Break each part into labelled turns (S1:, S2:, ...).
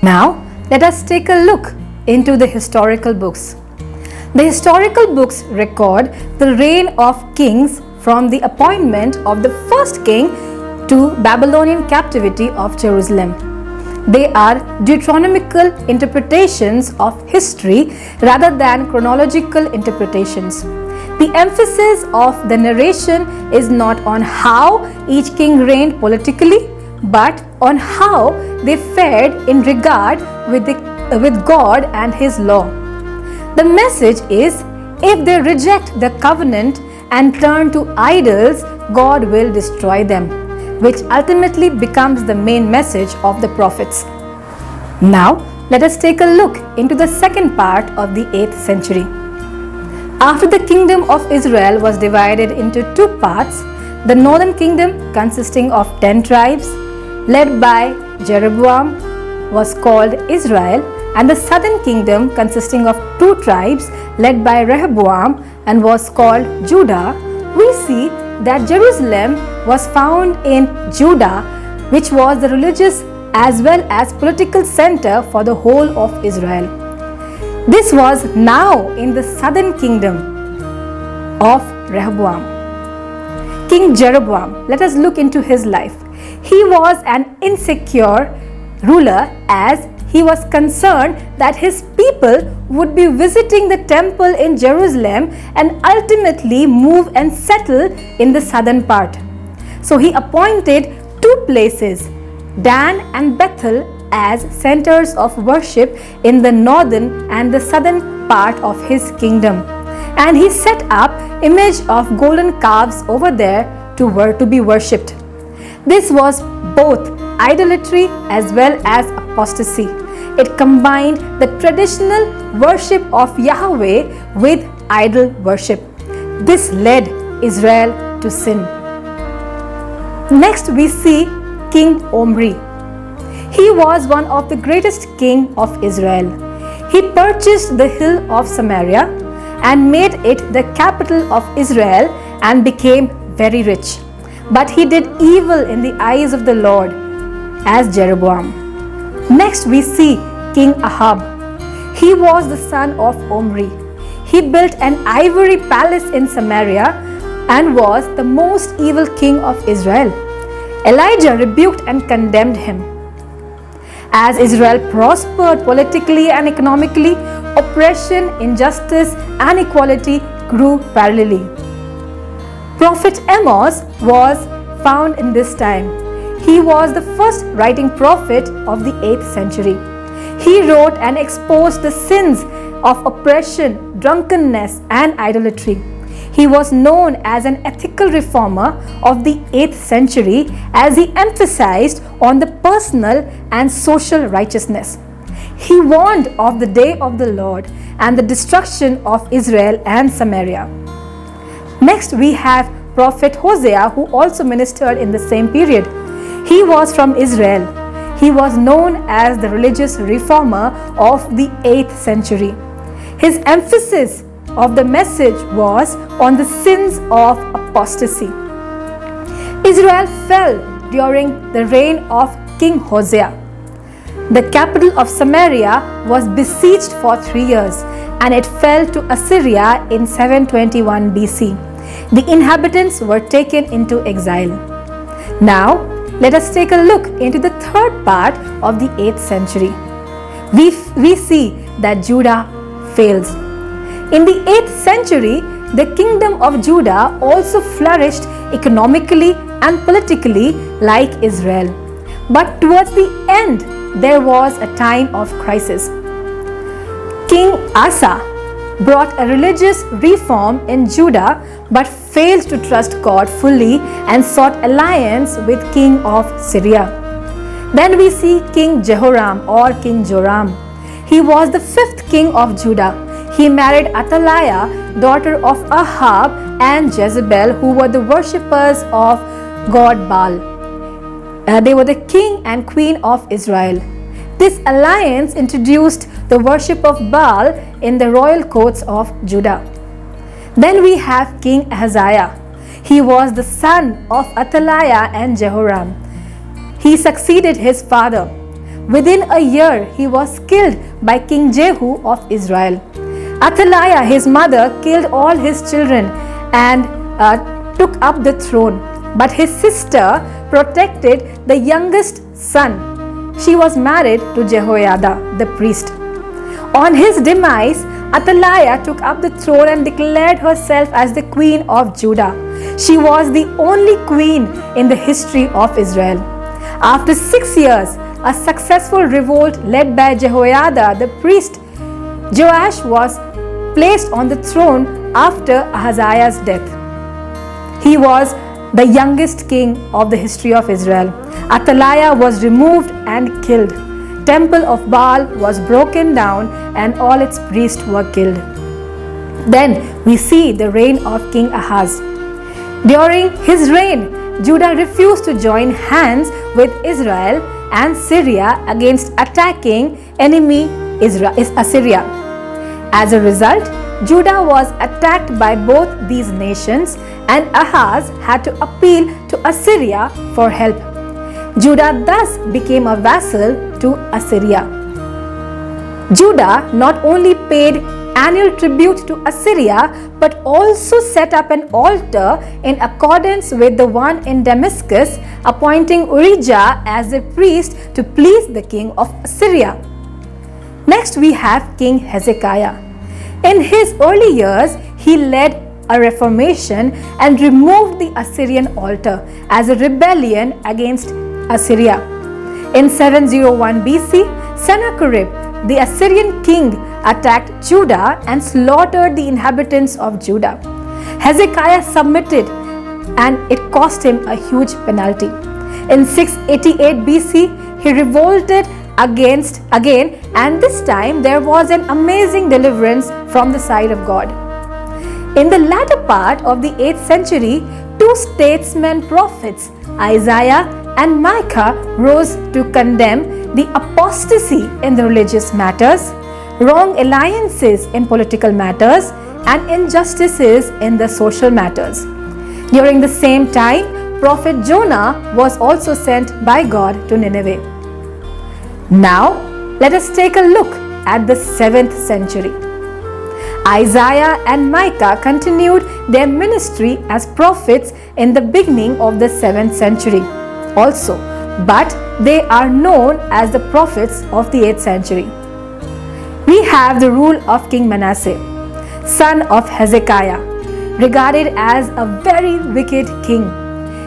S1: Now, let us take a look into the historical books. The historical books record the reign of kings from the appointment of the first king to Babylonian captivity of Jerusalem. They are deuteronomical interpretations of history rather than chronological interpretations. The emphasis of the narration is not on how each king reigned politically, but on how they fared in regard with God and His law. The message is, if they reject the covenant and turn to idols, God will destroy them, which ultimately becomes the main message of the prophets. Now, let us take a look into the second part of the 8th century. After the kingdom of Israel was divided into two parts, the northern kingdom, consisting of 10 tribes, led by Jeroboam, was called Israel, and the southern kingdom, consisting of 2 tribes, led by Rehoboam, and was called Judah. We see that Jerusalem was found in Judah, which was the religious as well as political center for the whole of Israel. This was now in the southern kingdom of Rehoboam. King Jeroboam, let us look into his life. He was an insecure ruler, as he was concerned that his people would be visiting the temple in Jerusalem and ultimately move and settle in the southern part. So he appointed 2 places, Dan and Bethel, as centers of worship in the northern and the southern part of his kingdom. And he set up image of golden calves over there to be worshipped. This was both idolatry as well as apostasy. It combined the traditional worship of Yahweh with idol worship. This led Israel to sin. Next we see King Omri. He was one of the greatest king of Israel. He purchased the hill of Samaria and made it the capital of Israel and became very rich. But he did evil in the eyes of the Lord, as Jeroboam. Next we see King Ahab. He was the son of Omri. He built an ivory palace in Samaria and was the most evil king of Israel. Elijah rebuked and condemned him. As Israel prospered politically and economically, oppression, injustice, and inequality grew parallelly. Prophet Amos was found in this time. He was the first writing prophet of the 8th century. He wrote and exposed the sins of oppression, drunkenness, and idolatry. He was known as an ethical reformer of the 8th century, as he emphasized on the personal and social righteousness. He warned of the day of the Lord and the destruction of Israel and Samaria. Next we have Prophet Hosea, who also ministered in the same period. He was from Israel. He was known as the religious reformer of the 8th century. His emphasis of the message was on the sins of apostasy. Israel fell during the reign of King Hosea. The capital of Samaria was besieged for 3 years, and it fell to Assyria in 721 BC. The inhabitants were taken into exile. Now, let us take a look into the third part of the 8th century. We see that Judah fails. In the 8th century, the kingdom of Judah also flourished economically and politically like Israel. But towards the end, there was a time of crisis. King Asa brought a religious reform in Judah, but failed to trust God fully and sought alliance with King of Syria. Then we see King Jehoram or King Joram. He was the 5th king of Judah. He married Athaliah, daughter of Ahab and Jezebel, who were the worshippers of god Baal. They were the king and queen of Israel. This alliance introduced the worship of Baal in the royal courts of Judah. Then we have King Ahaziah. He was the son of Athaliah and Jehoram. He succeeded his father. Within a year, he was killed by King Jehu of Israel. Athaliah, his mother, killed all his children and took up the throne. But his sister protected the youngest son. She was married to Jehoiada, the priest. On his demise, Athaliah took up the throne and declared herself as the queen of Judah. She was the only queen in the history of Israel. After 6 years, a successful revolt led by Jehoiada, the priest, Joash was placed on the throne after Ahaziah's death. He was the youngest king of the history of Israel. Athaliah was removed and killed. Temple of Baal was broken down and all its priests were killed. Then we see the reign of King Ahaz. During his reign, Judah refused to join hands with Israel and Syria against attacking enemy Assyria. As a result, Judah was attacked by both these nations and Ahaz had to appeal to Assyria for help. Judah thus became a vassal to Assyria. Judah not only paid annual tribute to Assyria but also set up an altar in accordance with the one in Damascus, appointing Urijah as a priest to please the king of Assyria. Next we have King Hezekiah. In his early years, he led a reformation and removed the Assyrian altar as a rebellion against Assyria. In 701 BC, Sennacherib, the Assyrian king, attacked Judah and slaughtered the inhabitants of Judah. Hezekiah submitted and it cost him a huge penalty. In 688 BC, he revolted again, and this time there was an amazing deliverance from the side of God. In the latter part of the 8th century, two statesmen prophets, Isaiah and Micah, rose to condemn the apostasy in the religious matters, wrong alliances in political matters, and injustices in the social matters. During the same time, Prophet Jonah was also sent by God to Nineveh. Now, let us take a look at the 7th century. Isaiah and Micah continued their ministry as prophets in the beginning of the 7th century also, but they are known as the prophets of the 8th century. We have the rule of King Manasseh, son of Hezekiah, regarded as a very wicked king.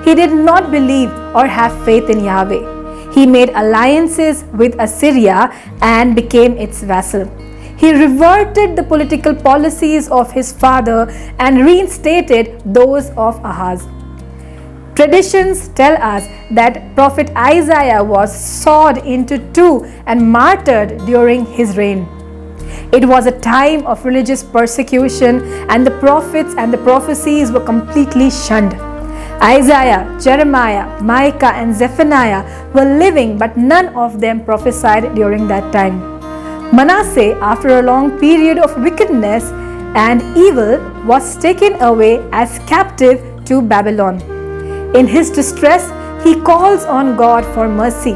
S1: He did not believe or have faith in Yahweh. He made alliances with Assyria and became its vassal. He reverted the political policies of his father and reinstated those of Ahaz. Traditions tell us that Prophet Isaiah was sawed into two and martyred during his reign. It was a time of religious persecution and the prophets and the prophecies were completely shunned. Isaiah, Jeremiah, Micah and Zephaniah were living, but none of them prophesied during that time. Manasseh, after a long period of wickedness and evil, was taken away as captive to Babylon. In his distress, he calls on God for mercy.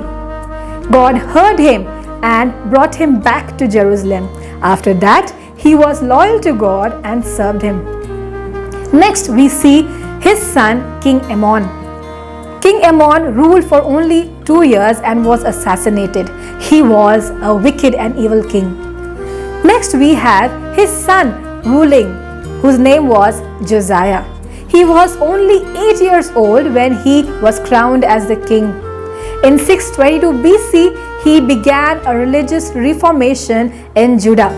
S1: God heard him and brought him back to Jerusalem. After that, he was loyal to God and served him. Next, we see his son King Amon. King Amon ruled for only 2 years and was assassinated. He was a wicked and evil king. Next we have his son ruling, whose name was Josiah. He was only 8 years old when he was crowned as the king. In 622 BC, he began a religious reformation in Judah.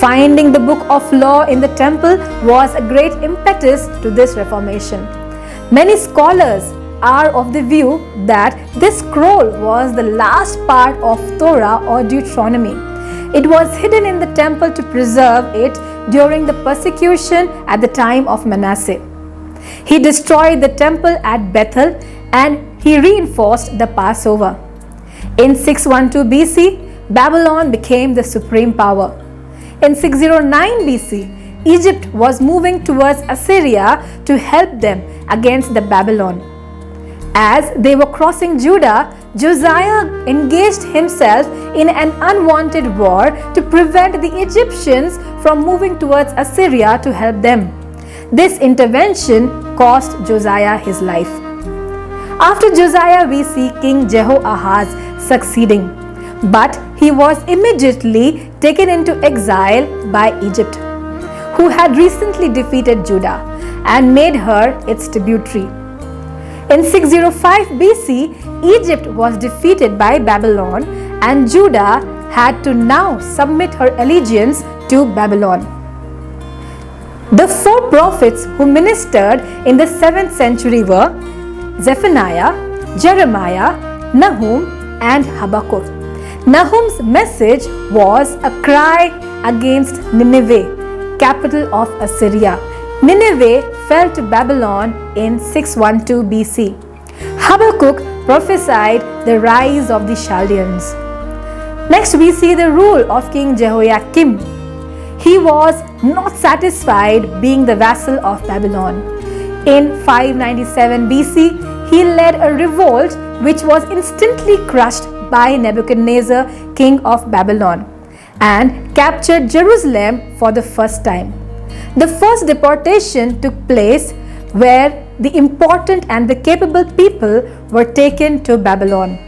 S1: Finding the book of law in the temple was a great impetus to this reformation. Many scholars are of the view that this scroll was the last part of Torah or Deuteronomy. It was hidden in the temple to preserve it during the persecution at the time of Manasseh. He destroyed the temple at Bethel and he reinforced the Passover. In 612 BC, Babylon became the supreme power. In 609 BC, Egypt was moving towards Assyria to help them against the Babylon. As they were crossing Judah, Josiah engaged himself in an unwanted war to prevent the Egyptians from moving towards Assyria to help them. This intervention cost Josiah his life. After Josiah, we see King Jehoahaz succeeding, but he was immediately taken into exile by Egypt, who had recently defeated Judah and made her its tributary. In 605 BC, Egypt was defeated by Babylon, and Judah had to now submit her allegiance to Babylon. The four prophets who ministered in the 7th century were Zephaniah, Jeremiah, Nahum, and Habakkuk. Nahum's message was a cry against Nineveh, capital of Assyria. Nineveh fell to Babylon in 612 BC. Habakkuk prophesied the rise of the Chaldeans. Next, we see the rule of King Jehoiakim. He was not satisfied being the vassal of Babylon. In 597 BC, he led a revolt which was instantly crushed by Nebuchadnezzar, king of Babylon, and captured Jerusalem for the first time. The first deportation took place where the important and the capable people were taken to Babylon.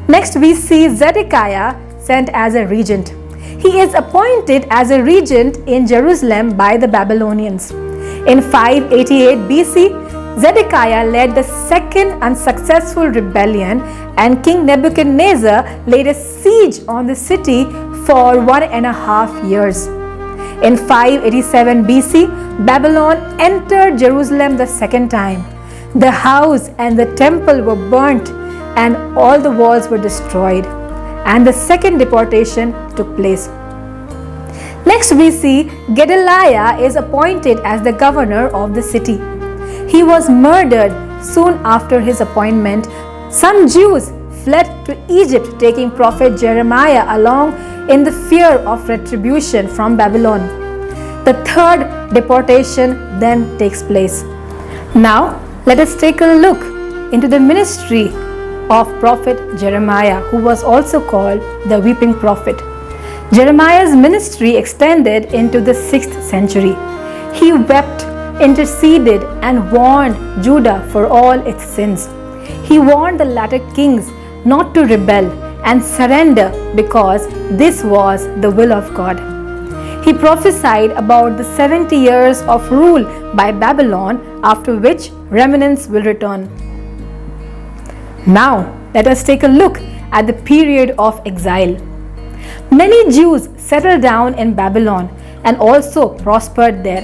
S1: Next, we see Zedekiah sent as a regent. He is appointed as a regent in Jerusalem by the Babylonians. In 588 BC, Zedekiah led the second unsuccessful rebellion, and King Nebuchadnezzar laid a siege on the city for 1.5 years. In 587 BC, Babylon entered Jerusalem the second time. The house and the temple were burnt, and all the walls were destroyed, and the second deportation took place. Next, we see Gedaliah is appointed as the governor of the city. He was murdered soon after his appointment. Some Jews fled to Egypt, taking prophet Jeremiah along in the fear of retribution from Babylon. The third deportation then takes place. Now, let us take a look into the ministry of prophet Jeremiah, who was also called the weeping prophet. Jeremiah's ministry extended into the 6th century. He wept, interceded, and warned Judah for all its sins. He warned the latter kings not to rebel and surrender because this was the will of God. He prophesied about the 70 years of rule by Babylon, after which remnants will return. Now, let us take a look at the period of exile. Many Jews settled down in Babylon and also prospered there.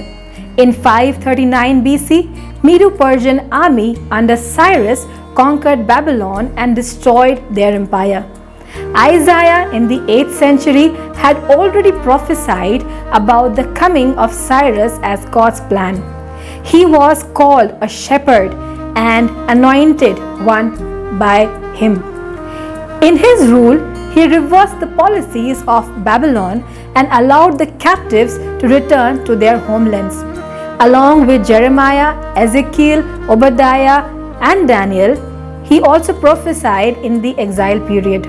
S1: In 539 BC, Medo-Persian army under Cyrus conquered Babylon and destroyed their empire. Isaiah in the 8th century had already prophesied about the coming of Cyrus as God's plan. He was called a shepherd and anointed one by him. In his rule, he reversed the policies of Babylon and allowed the captives to return to their homelands. Along with Jeremiah, Ezekiel, Obadiah, and Daniel, he also prophesied in the exile period.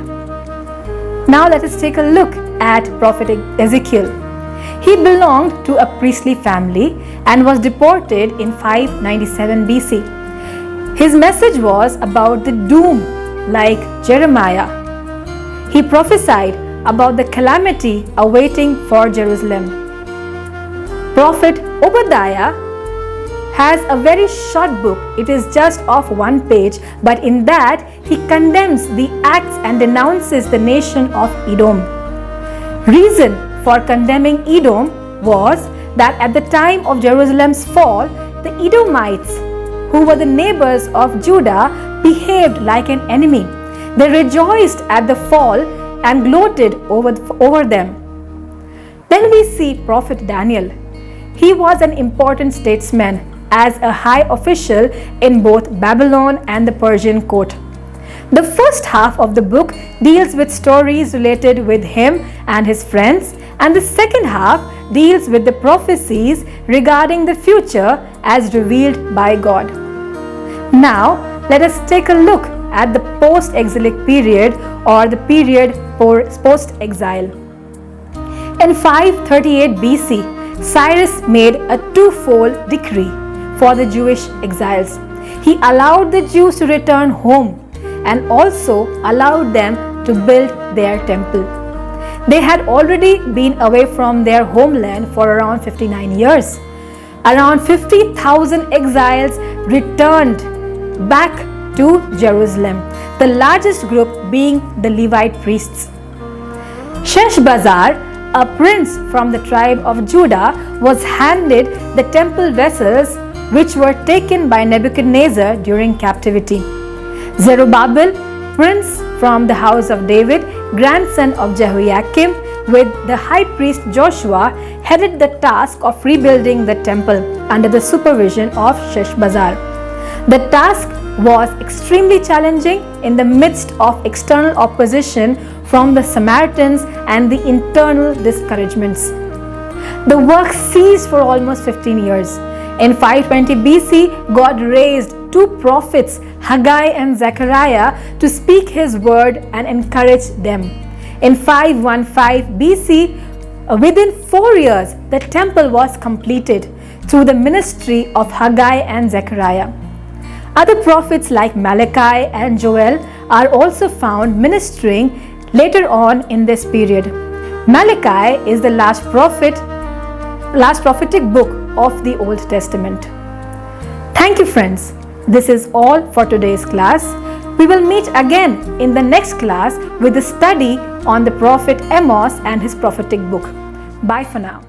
S1: Now let us take a look at prophet Ezekiel. He belonged to a priestly family and was deported in 597 BC. His message was about the doom like Jeremiah. He prophesied about the calamity awaiting for Jerusalem. Prophet Obadiah has a very short book. It is just of 1 page, but in that he condemns the acts and denounces the nation of Edom. Reason for condemning Edom was that at the time of Jerusalem's fall, the Edomites, who were the neighbors of Judah, behaved like an enemy. They rejoiced at the fall and gloated over them. Then we see prophet Daniel. He was an important statesman as a high official in both Babylon and the Persian court. The first half of the book deals with stories related with him and his friends, and the second half deals with the prophecies regarding the future as revealed by God. Now, let us take a look at the post-exilic period or the period post-exile. In 538 BC, Cyrus made a twofold decree for the Jewish exiles. He allowed the Jews to return home and also allowed them to build their temple. They had already been away from their homeland for around 59 years. Around 50,000 exiles returned back to Jerusalem, the largest group being the Levite priests. Sheshbazzar, a prince from the tribe of Judah, was handed the temple vessels which were taken by Nebuchadnezzar during captivity. Zerubbabel, prince from the house of David, grandson of Jehoiakim, with the high priest Joshua, headed the task of rebuilding the temple under the supervision of Sheshbazzar. The task was extremely challenging in the midst of external opposition from the Samaritans and the internal discouragements. The work ceased for almost 15 years. In 520 BC, God raised two prophets, Haggai and Zechariah, to speak His word and encourage them. In 515 BC, within 4 years, the temple was completed through the ministry of Haggai and Zechariah. Other prophets like Malachi and Joel are also found ministering later on in this period. Malachi is the last prophetic book of the Old Testament. Thank you, friends. This is all for today's class. We will meet again in the next class with a study on the prophet Amos and his prophetic book. Bye for now.